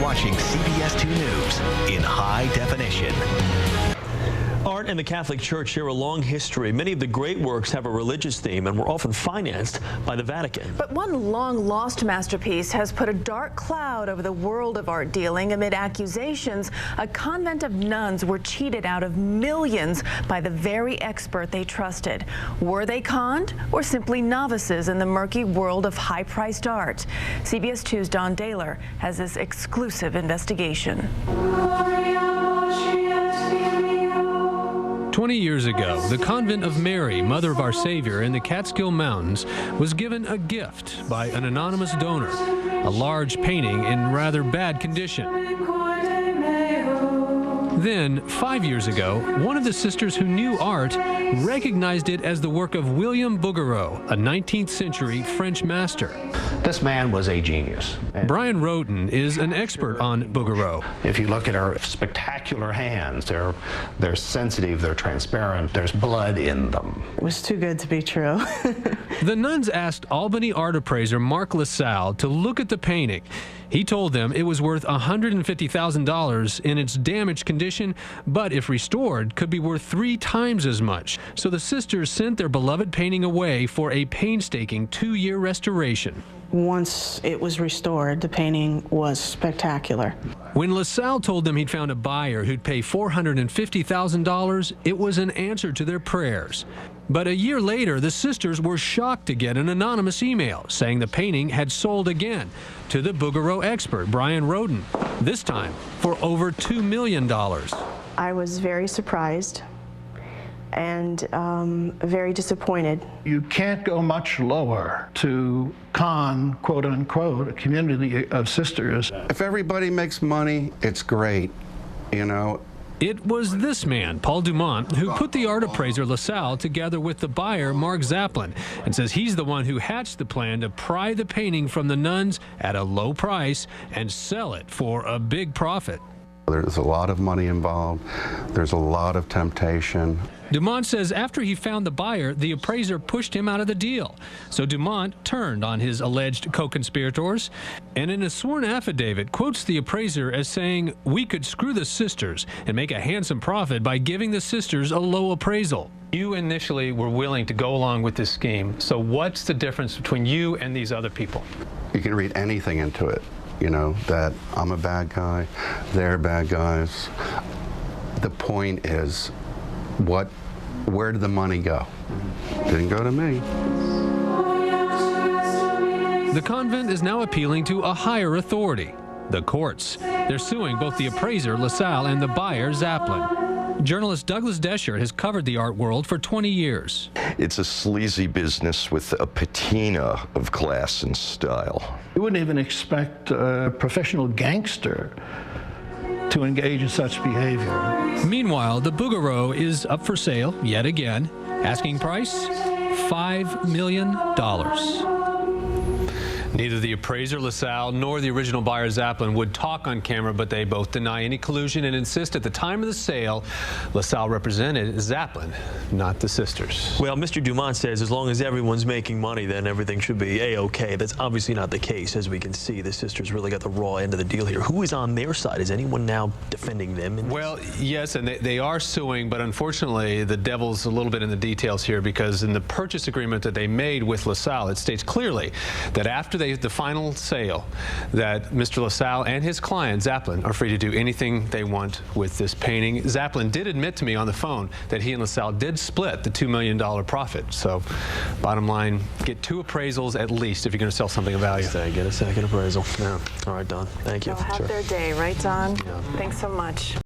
watching CBS 2 News in high definition. Art and the Catholic Church share a long history. Many of the great works have a religious theme and were often financed by the Vatican. But one long-lost masterpiece has put a dark cloud over the world of art dealing amid accusations a convent of nuns were cheated out of millions by the very expert they trusted. Were they conned or simply novices in the murky world of high-priced art? CBS 2's Don Daler has this exclusive investigation. 20 years ago, the Convent of Mary, Mother of Our Savior in the Catskill Mountains was given a gift by an anonymous donor, a large painting in rather bad condition. Then, 5 years ago, one of the sisters who knew art recognized it as the work of William Bouguereau, a 19th century French master. This man was a genius. Brian Roden is an expert on Bouguereau. If you look at her spectacular hands, they're sensitive, they're transparent, there's blood in them. It was too good to be true. The nuns asked Albany art appraiser Mark LaSalle to look at the painting. He told them it was worth $150,000 in its damaged condition, but if restored, could be worth 3 times as much. So the sisters sent their beloved painting away for a painstaking 2-year restoration. Once it was restored, the painting was spectacular. When LaSalle told them he'd found a buyer who'd pay $450,000, it was an answer to their prayers. But a year later, the sisters were shocked to get an anonymous email saying the painting had sold again to the Bouguereau expert, Brian Roden, this time for over $2 million. I was very surprised and very disappointed. You can't go much lower to con, quote unquote, a community of sisters. If everybody makes money, it's great, you know. It was this man, Paul Dumont, who put the art appraiser LaSalle together with the buyer, Mark Zaplin, and says he's the one who hatched the plan to pry the painting from the nuns at a low price and sell it for a big profit. There's a lot of money involved. There's a lot of temptation. Dumont says after he found the buyer, the appraiser pushed him out of the deal. So Dumont turned on his alleged co-conspirators and in a sworn affidavit quotes the appraiser as saying, "We could screw the sisters and make a handsome profit by giving the sisters a low appraisal." You initially were willing to go along with this scheme. So what's the difference between you and these other people? You can read anything into it, you know, that I'm a bad guy, they're bad guys. The point is, where did the money go? Didn't go to me. The convent is now appealing to a higher authority, the courts. They're suing both the appraiser, LaSalle, and the buyer, Zaplin. Journalist Douglas Desher has covered the art world for 20 years. It's a sleazy business with a patina of class and style. You wouldn't even expect a professional gangster to engage in such behavior. Meanwhile, the Bouguereau is up for sale yet again. Asking price, $5 million. Neither the appraiser LaSalle nor the original buyer Zaplin would talk on camera, but they both deny any collusion and insist at the time of the sale, LaSalle represented Zaplin, not the sisters. Well, Mr. Dumont says as long as everyone's making money, then everything should be A-OK. That's obviously not the case. As we can see, the sisters really got the raw end of the deal here. Who is on their side? Is anyone now defending them? Well, yes, and they are suing, but unfortunately, the devil's a little bit in the details here because in the purchase agreement that they made with LaSalle, it states clearly that after the final sale, that Mr. LaSalle and his client, Zaplin, are free to do anything they want with this painting. Zaplin did admit to me on the phone that he and LaSalle did split the $2 million profit. So, bottom line, get 2 appraisals at least if you're going to sell something of value. Get a second appraisal. Yeah. All right, Don. Thank you. They'll have their day, right, Don? Yeah. Thanks so much.